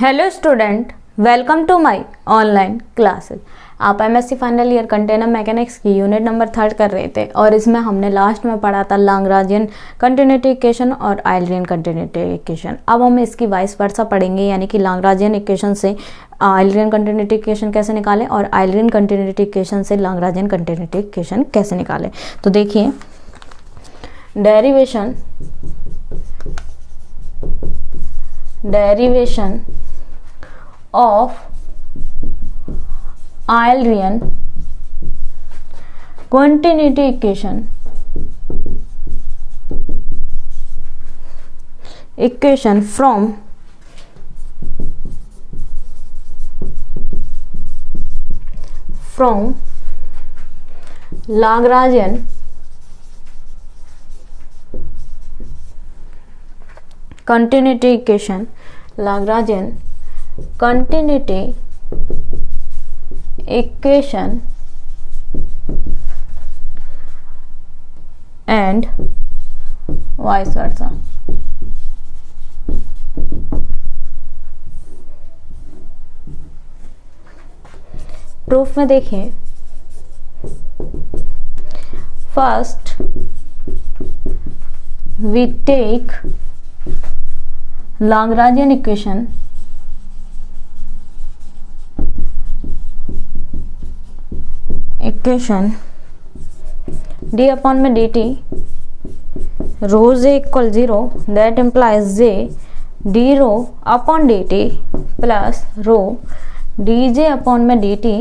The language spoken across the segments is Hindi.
Hello student, welcome to my online classes. आप MSc final year continuum mechanics की यूनिट नंबर 3 कर रहे थे और इसमें हमने लास्ट में पढ़ा था लाग्रांजियन कंटिन्यूटी इक्वेशन और आइलरियन कंटिन्यूटी इक्वेशन। अब हम इसकी वाइस वर्सा पढ़ेंगे, यानी कि लाग्रांजियन इक्वेशन से आइलरियन कंटिन्यूटी इक्वेशन कैसे निकालें और आइलरियन कंटिन्यूटी इक्वेशन से लाग्रांजियन कंटिन्यूटी इक्वेशन कैसे निकालें। तो देखिए, derivation of Eulerian continuity equation from Lagrangian continuity equation, Lagrangian continuity equation and vice versa। Proof में देखिए, first we take Lagrangian equation d upon में dt rho j equal 0, that implies j d rho upon dt plus rho dj upon में dt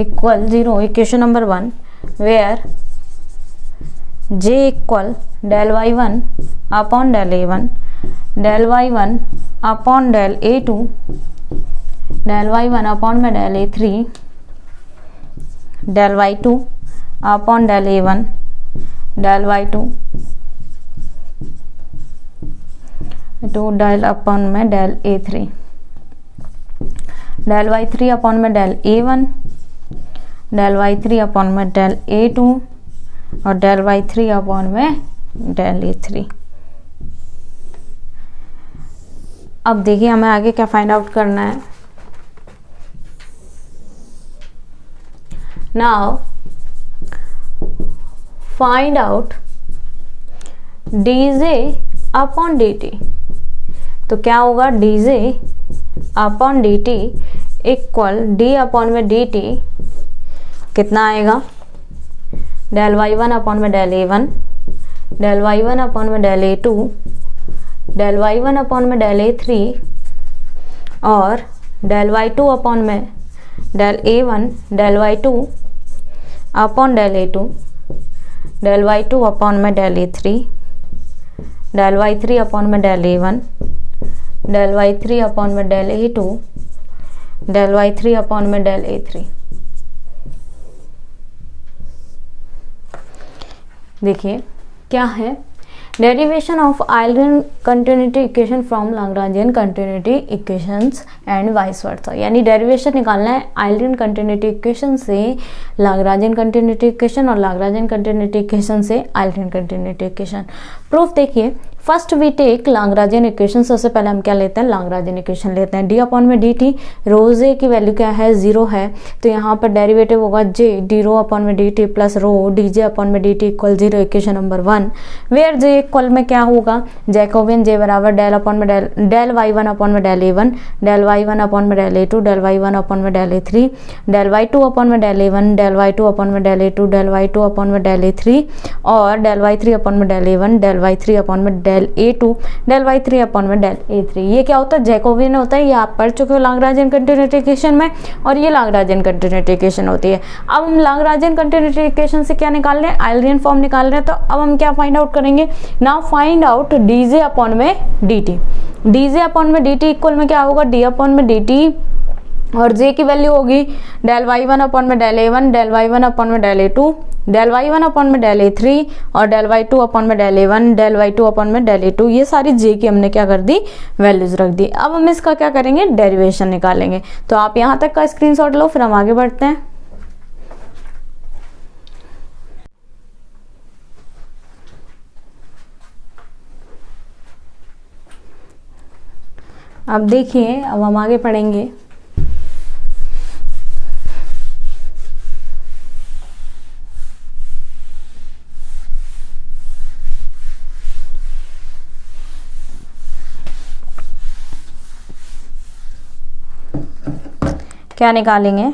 equal 0, equation number 1, where j equal del y1 upon del a1, del y1 upon del a2, del y1 upon में del a3, del y2 upon del a1, del y2 del upon में del a3, del y3 upon में del a1, del y3 upon में del a2 और del y3 upon में del a3। अब देखिए, हमें आगे क्या फाइंड आउट करना है। Now find out dj upon dt। तो क्या होगा, dj upon dt equal d upon में dt कितना आएगा, del y1 अपॉन में del a1, del y1 upon में del a2, del y1 upon में del a3 और del y2 अपॉन में del a1, del y2 upon del a2, del y2 upon में del a3, del y3 upon में del a1, del y3 upon में del a2, del y3 upon में del a3। देखिए क्या है, derivation of आइलरियन continuity equation from Lagrangian continuity equations and vice versa. यानी डेरिवेशन निकालना है आइलरियन कंटिन्यूटी इक्वेशन से लाग्रांजियन कंटिन्यूटी इक्वेशन और लाग्रांजियन कंटिन्यूटी इक्वेशन से आइलरियन कंटिन्यूटी इक्वेशन। प्रूफ देखिए, first we take Lagrangian equation. सबसे पहले हम क्या लेते हैं, लाग्रांजियन इक्वेशन लेते हैं। डी अपॉन में डी टी, रो जे की वैल्यू क्या है, 0 है, तो यहाँ पर डेरिवेटिव होगा जे डी रो अपॉन में D T plus rho D J upon में D T equal 0, equation number 1, where J equal में क्या होगा, जैकोबियन जे बराबर डेल अपॉन में डेल y1 अपॉन में del a1, del y1 upon में del a2, del y1 upon में del a3, del y2 upon में del a1, del y2 upon में del a2, del y2 upon में डेल a3 और डेल y3 अपॉन में del a1, del y3 upon में del a2, del y3 upon में डेल a3। ये क्या होता है, जैकोबियन होता है। ये आप पढ़ चुके हो लाग्रांजियन कंटिन्यूटी इक्वेशन में, और ये लाग्रांजियन कंटिन्यूटी इक्वेशन होती है। अब हम लाग्रांजियन कंटिन्यूटी इक्वेशन से क्या निकाल रहे हैं, आइलरियन फॉर्म निकाल रहे हैं। तो अब हम क्या फाइंड आउट करेंगे, now find out dj upon में dt। dj अपॉन में dt इक्वल में क्या होगा, d अपॉन में dt और j की वैल्यू होगी डेल y1 अपॉन में del a1, del y1 upon में del a2, del y1 upon में डेल a3 और डेल y2 अपॉन में del a1, del y2 upon में डेल a2। ये सारी j की हमने क्या कर दी, वैल्यूज रख दी। अब हम इसका क्या करेंगे, डेरिवेशन निकालेंगे। तो आप यहाँ तक का स्क्रीनशॉट लो, फिर हम आगे बढ़ते हैं। अब देखिए, अब हम आगे पढ़ेंगे। क्या निकालेंगे?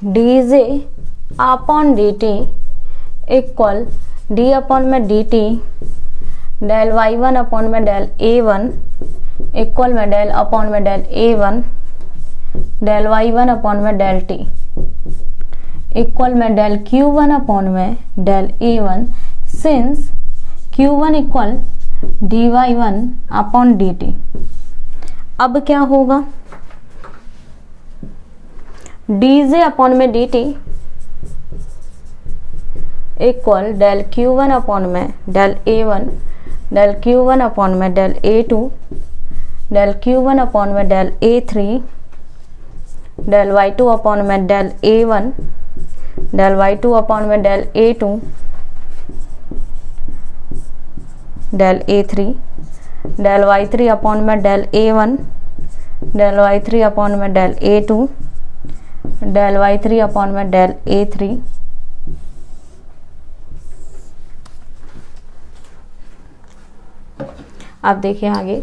dj upon dt equal d upon में dt डेल y1 अपॉन में डेल a1 इक्वल में डेल अपॉन में del a1 del y1 upon में डेल t इक्वल में डेल q1 अपॉन में del a1 since q1 equal dy1 upon dt। अब क्या होगा? dj अपॉन में dt equal del q1 upon में del a1 del q1 upon में del a2 del q1 upon में del a3 del y2 upon में del a1 del y2 upon में del a2 del a3 del y3 upon में del a1 del y3 upon में del a2 del y3 upon में डेल a3 अब देखिए आगे।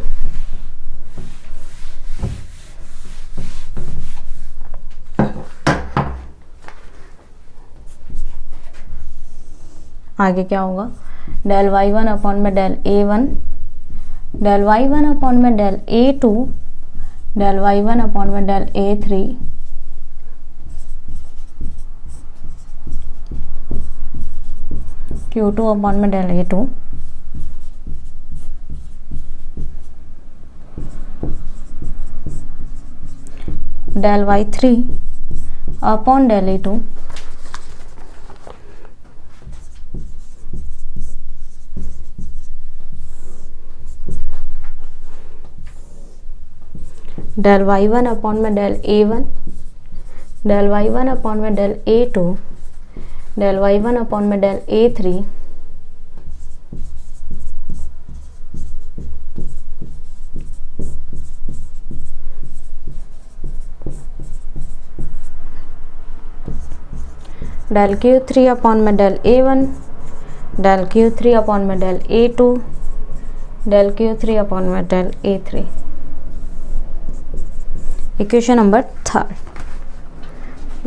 आगे क्या होगा? डेल y1 अपॉन में del a1 del y1 upon में del a2 del y1 upon में डेल a3 q2 अपॉन में del a2 del y3 upon del a2 del y1 upon में del a1 del y1 upon में del a2 del y1 upon में del a3 del q3 upon में del a1 del q3 upon में del a2 del q3 upon में डेल a3। इक्वेशन नंबर 3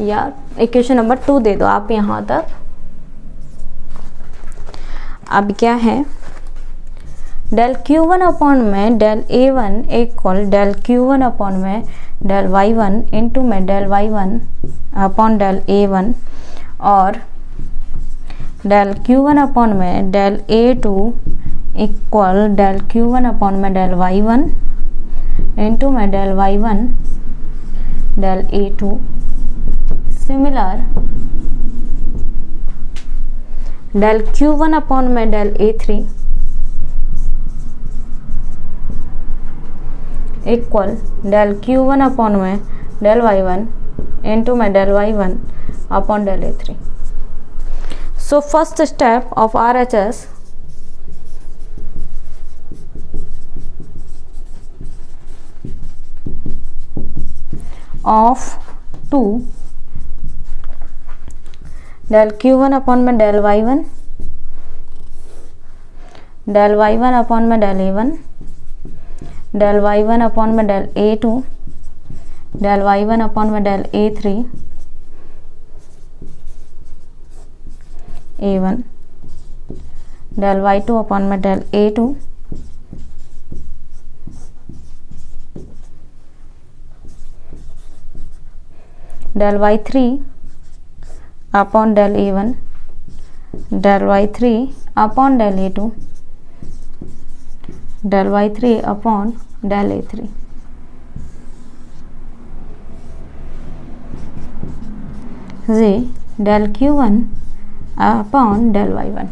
या इक्वेशन नंबर 2 दे दो आप यहाँ तक। अब क्या है? डेल q1 अपॉन में del a1 equal del q1 upon में डेल y1 इंटू में del y1 upon del a1 और डेल q1 अपॉन में del a2 equal del q1 upon में डेल y1 इंटू में del y1 del a2। Similar del q1 upon में del a3 equal del q1 upon में डेल y1 इंटू में del y1 upon del a3. So first step of RHS of 2 del q1 upon में del y1 del y1 upon में del a1 del y1 upon में del a2 del y1 upon में del a3 a1 del y2 upon में del a2 del y3 upon del a1 del y3 upon del a2 del y3 upon del a3। जी del q1 upon del y1।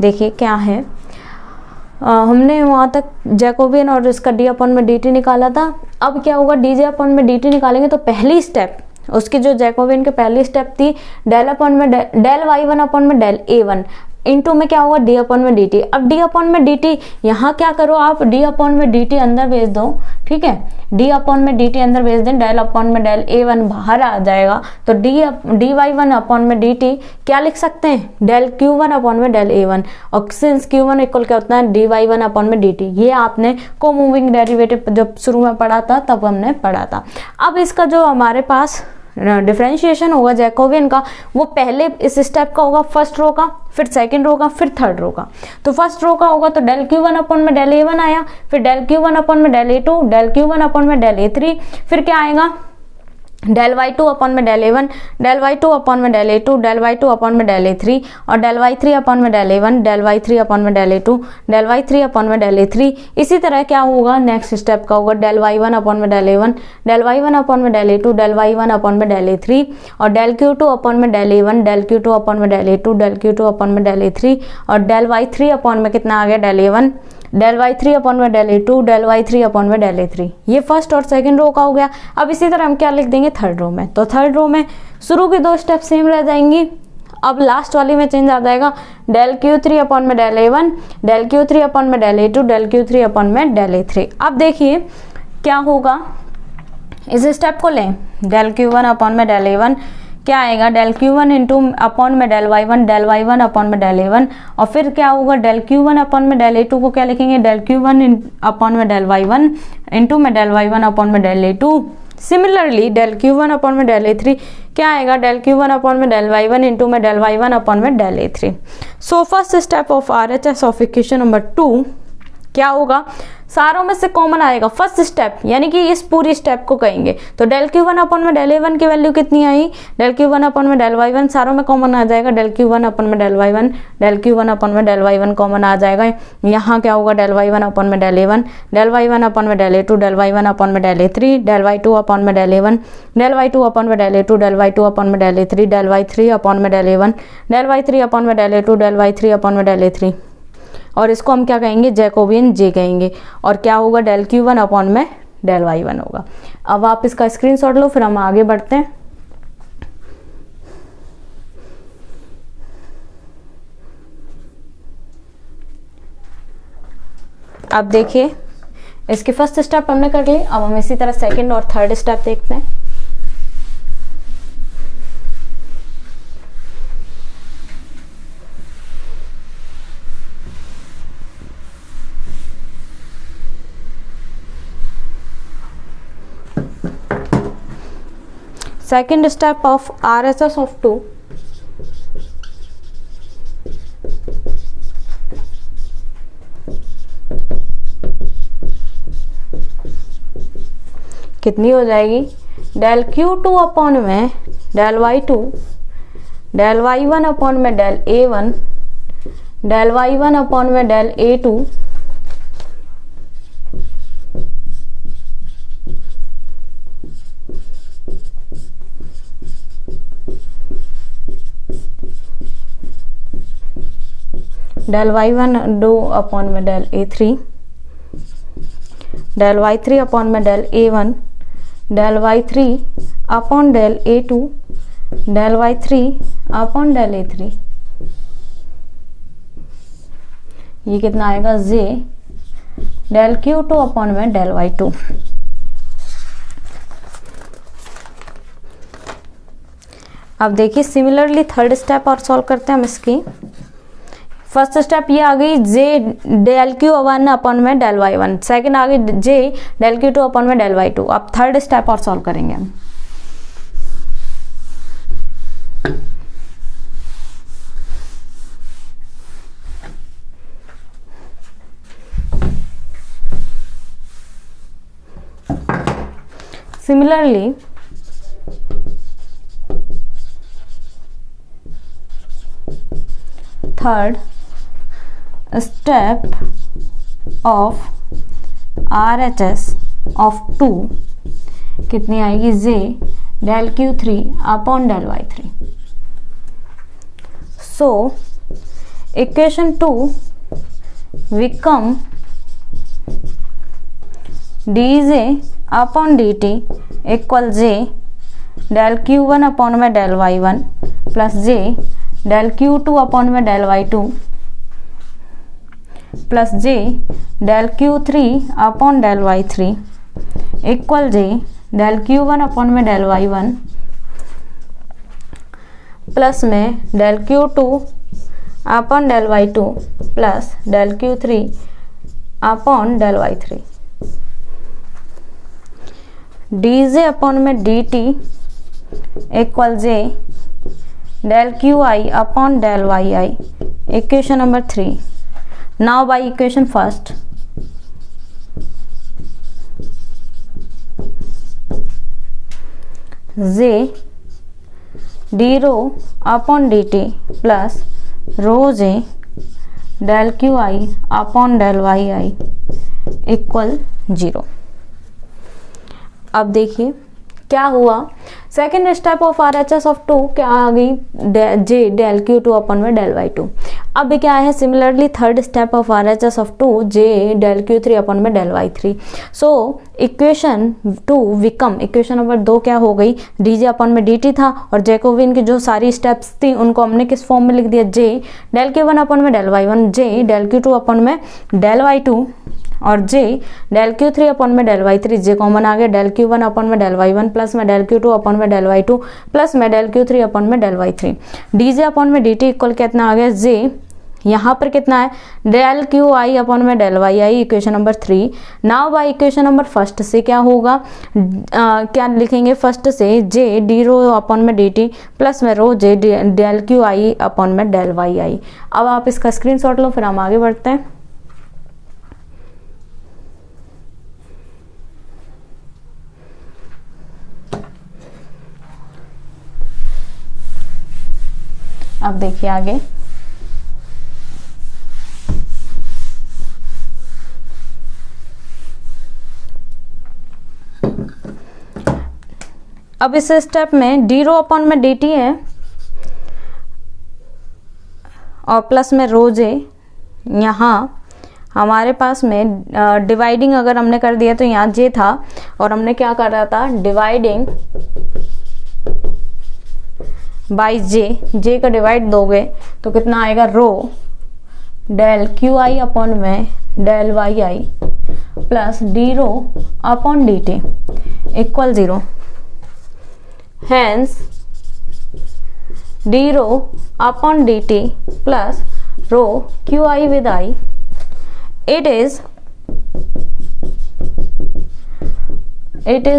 देखिए क्या है, हमने वहाँ तक जैकोबियन और इसका डी अपॉन में dt निकाला था। अब क्या होगा? dj अपॉन में dt निकालेंगे तो पहली स्टेप उसकी जो जैकोबियन की पहली स्टेप थी डेल अपॉन में डेल y1 अपॉन में डेल a1, इनटू में क्या होगा डी अपॉन में डी टी। अब डी अपॉन में डी टी यहाँ क्या करो आप, डी अपॉन में डी टी अंदर भेज दो, ठीक है, डी अपॉन में डी टी अंदर भेज दें, डेल अपॉन में डेल ए वन बाहर आ जाएगा, तो डी वाई वन अपॉन में डी टी क्या लिख सकते हैं, डेल क्यू वन अपॉन में डेल ए वन। और सिंस क्यू वन इक्वल क्या होता है डी वाई वन अपॉन में डी टी। ये आपने को मूविंग डेरिवेटिव जब शुरू में पढ़ा था तब हमने पढ़ा था। अब इसका जो हमारे पास डिफरेंशिएशन होगा जैकोबियन का, वो पहले इस स्टेप का होगा फर्स्ट रो का, फिर सेकंड रो का, फिर थर्ड रो का। तो फर्स्ट रो का होगा तो डेल क्यू वन अपॉन में डेल ए वन आया, फिर डेल क्यू वन अपॉन में del A two, del Q one upon में डेल ए थ्री, फिर क्या आएगा डेल वाई टू अपॉन में del A one, del Y two upon में del A two, del Y two upon में डेल ए थ्री, और डेल वाई थ्री अपॉन में del A one, del Y three upon में del A two, del Y three upon में डेल ए थ्री। इसी तरह क्या होगा नेक्स्ट स्टेप का होगा डेल वाई वन अपॉन में del A one, del Y one upon में del A two, del Y one upon में डेल ए थ्री, और डेल क्यू टू अपॉन में del A one, del Q two upon में del A two, del Q two upon में डेल ए थ्री, और डेल वाई थ्री अपॉन में कितना आ गया del A one, del Y three upon में del A two, del Y three upon में डेल ए थ्री। ये फर्स्ट और सेकंड रो का हो गया। अब इसी तरह हम क्या लिख देंगे थर्ड रो में, तो थर्ड रो में शुरू की दो स्टेप सेम रह जाएंगी, अब लास्ट वाली में चेंज आ जाएगा डेल क्यू थ्री अपॉन में del A one, del Q three upon में del A two, del Q three upon में डेल ए थ्री। अब देखिए क्या होगा, इस स्टेप को लें डेल क्यू वन अपॉन में डेल ए वन, क्या आएगा del Q one into upon में डेल वाई वन अपॉन में डेल ए वन, और फिर क्या होगा डेल क्यू वन अपॉन में डेल ए टू को क्या लिखेंगे डेल क्यू वन अपॉन में डेल वाई वन इंटू में डेल वाई वन अपॉन में del A two. Similarly del Q one upon में डेल ए थ्री क्या आएगा डेल क्यू वन अपॉन में डेल वाई वन इंटू में डेल वाई वन अपॉन में del A three. So first step of R H S of equation number 2 क्या होगा, सारों में से कॉमन आएगा फर्स्ट स्टेप, यानी कि इस पूरी स्टेप को कहेंगे। तो डेल क्यू वन अपॉन में डेल ए वन की वैल्यू कितनी आई, डेल क्यू वन अपॉन में डेल वाई वन, सारों में कॉमन आ जाएगा डेल क्यू वन अपॉन में del Y one, del Q one upon में डेल वाई वन कॉमन आ जाएगा। यहाँ क्या होगा डेल वाई वन अपॉन में del A one, del Y one upon में del A two, del Y one upon में del A three, del Y two upon में del A one, del Y two upon में del A two, del Y two upon में del A three, del Y three upon में del A one, del Y three upon में del A two, del Y three upon में डेल ए थ्री। और इसको हम क्या कहेंगे जैकोबियन जे कहेंगे। और क्या होगा डेल क्यू वन अपॉन में डेल वाई वन होगा। अब आप इसका स्क्रीनशॉट लो, फिर हम आगे बढ़ते हैं। अब देखिए इसकी फर्स्ट स्टेप हमने कर ली, अब हम इसी तरह सेकंड और थर्ड स्टेप देखते हैं। Second step of RHS of 2 कितनी हो जाएगी डेल क्यू टू अपॉन में del Y two, del Y one upon में del A one, del Y one upon में del A two, del Y one do upon में del A three, del Y three upon में del A one, del Y three upon del A two, del Y three upon del A three. ये कितना आएगा J del Q two upon में डेल वाई टू। अब देखिए सिमिलरली थर्ड स्टेप और सॉल्व करते हैं हम इसकी। फर्स्ट स्टेप ये आ गई J del Q one upon में डेल वाई वन, सेकेंड आ गई J del Q two upon में डेल वाई टू। अब थर्ड स्टेप और सॉल्व करेंगे हम। Similarly third step of RHS of 2 कितनी आएगी J del Q three upon del Y three. So equation 2 become dj upon dt equal J del Q one upon में del Y one plus J del Q2 upon में del Y2 plus J del Q3 upon del Y3 equal J del Q1 upon में डेल Y1 प्लस में del Q2 upon del Y2 plus del Q3 upon del Y3 dj upon में dt equal J del QI upon del YI equation number 3. Now by equation first J D rho upon dt plus row J del QI upon del YI equal 0. अब देखिए क्या हुआ, second step of RHS of 2 क्या आ गई, जे डेल Q2 अपॉन में डेल Y2. अब क्या है, similarly third step of RHS of 2 J del Q3 upon में del Y3. So equation 2 become equation number 2 क्या हो गई, dj अपॉन में dt था और जैकोबियन की जो सारी स्टेप्स थी उनको हमने किस फॉर्म में लिख दिया, जे डेल Q1 अपॉन में डेल Y1, जे डेल Q2 अपॉन में डेल Y2 और जे डेल Q3 अपॉन में डेल Y3. जे कॉमन आ गया, डेल Q1 अपॉन में डेल Y1 प्लस में डेल Q2 अपॉन में डेल Y2 प्लस में डेल Q3 अपॉन में डेल Y3. dj अपॉन में dt इक्वल कितना आ गया, जे यहाँ पर कितना है, डेल QI अपॉन में del YI equation number 3. Now by equation number first से क्या होगा, क्या लिखेंगे फर्स्ट से, जे डी रो अपॉन में dt प्लस में रो जे डेल QI अपॉन में डेल YI. अब आप इसका स्क्रीनशॉट लो, फिर हम आगे बढ़ते हैं. अब देखिए आगे, अब इस स्टेप में डी रो अपॉन में dt है और प्लस में रो जे. यहाँ हमारे पास में डिवाइडिंग अगर हमने कर दिया तो यहाँ जे था और हमने क्या कर रहा था, डिवाइडिंग बाई जे का डिवाइड दोगे तो कितना आएगा, रो डेल QI अपॉन में del YI plus D rho upon dt equal 0. Hence D rho upon dt plus rho QI with I, it is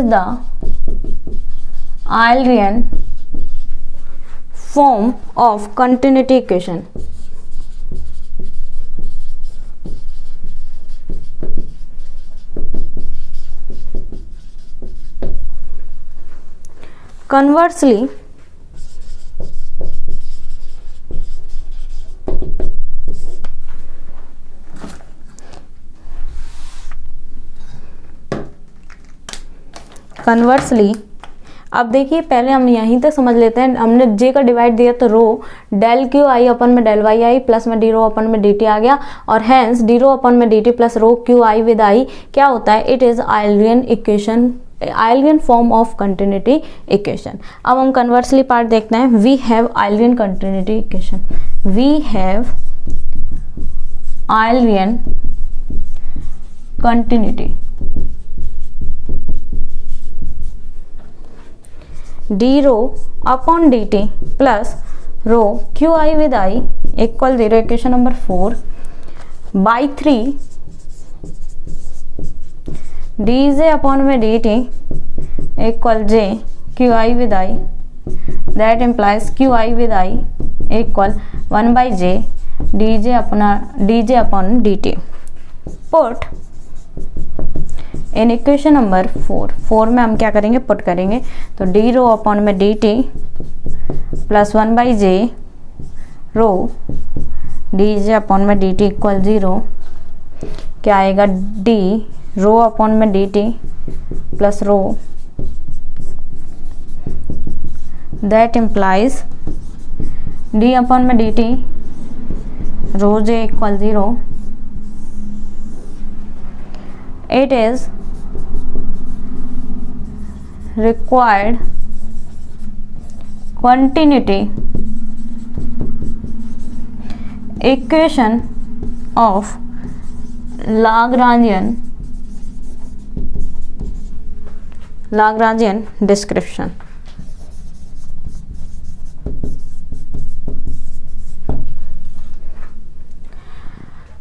the Eulerian form of continuity equation. Conversely, अब देखिए पहले हम यहीं तक समझ लेते हैं. हमने जे का डिवाइड दिया तो रो डेल QI अपन में डेल YI प्लस में डी रो अपन में dt आ गया और हैंस डी रो अपन में dt plus rho QI with I क्या होता है, it is Eulerian equation, Eulerian form of continuity equation. अब हम कन्वर्सली पार्ट देखते हैं. We have Eulerian continuity equation, we have Eulerian continuity D rho upon dt plus rho QI with I equal 0. Equation number 4 by 3 dj upon में dt equal j QI with I, that implies QI with I equal 1 by j dj upon dt. Put in equation number 4 में हम क्या करेंगे, पुट करेंगे तो डी रो अपॉन में dt plus 1 by J rho dj upon में dt इक्वल 0. क्या आएगा, d रो अपॉन में dt plus rho, that implies d upon में dt rho j equal 0. It is required continuity equation of Lagrangian description.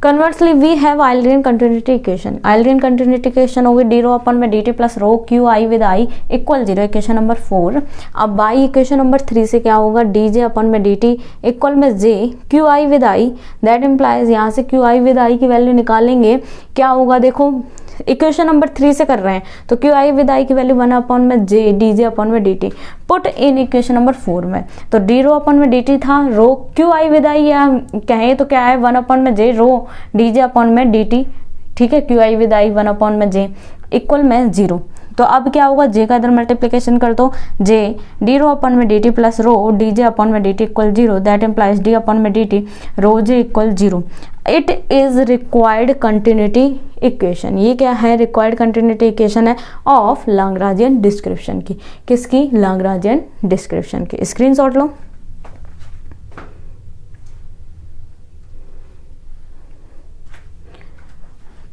Conversely, we have Eulerian continuity equation. Eulerian continuity equation होगी d rho अपन में dt plus row Q I with I equal 0, equation number 4. अब बाई इक्वेशन नंबर 3 से क्या होगा, डी जे अपन में डी टी इक्वल में J Q I with I. That implies यहाँ से क्यू आई विद आई की वैल्यू निकालेंगे, क्या होगा देखो इक्वेशन नंबर 3 से कर रहे हैं तो क्यू आई विद आई की वैल्यू 1 अपॉन में जे डी जे अपॉन में D T put in equation number 4 में. तो डी रो अपॉन में डी टी था, रो क्यू आई विद आई या कहें तो क्या है 1 अपॉन में जे रो डी जे अपॉन में डी टी. ठीक है, Q I with I 1 upon में जे इक्वल में 0. तो अब क्या होगा, जे का इधर मल्टीप्लिकेशन कर दो, जे डी रो अपन में D T plus rho D J upon में D T equal 0. That implies D upon में D T rho J equal 0. It is required continuity equation. ये क्या है, रिक्वायर्ड कंटिन्यूटी इक्वेशन है ऑफ लाग्रांजियन डिस्क्रिप्शन की. किसकी, लाग्रांजियन डिस्क्रिप्शन की. स्क्रीनशॉट लो.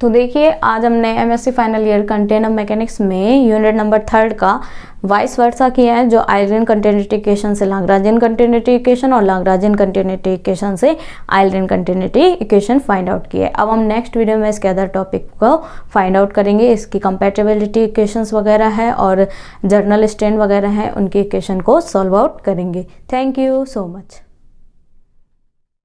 तो देखिए आज हमने MSc final year continuum mechanics में यूनिट नंबर 3 का वाइस वर्सा किया है, जो आइलरियन कंटिन्यूटी इक्वेशन से लाग्रांजियन कंटिन्यूटी इक्वेशन और लाग्रांजियन कंटिन्यूटी इक्वेशन से आइलरियन कंटिन्यूटी इक्वेशन फाइंड आउट किया है. अब हम नेक्स्ट वीडियो में इसके अदर टॉपिक को फाइंड आउट करेंगे. इसकी कंपैटिबिलिटी इक्वेशंस वगैरह है और जर्नल स्टैंड वगैरह है, उनकी इक्वेशन को सॉल्व आउट करेंगे. Thank you so much.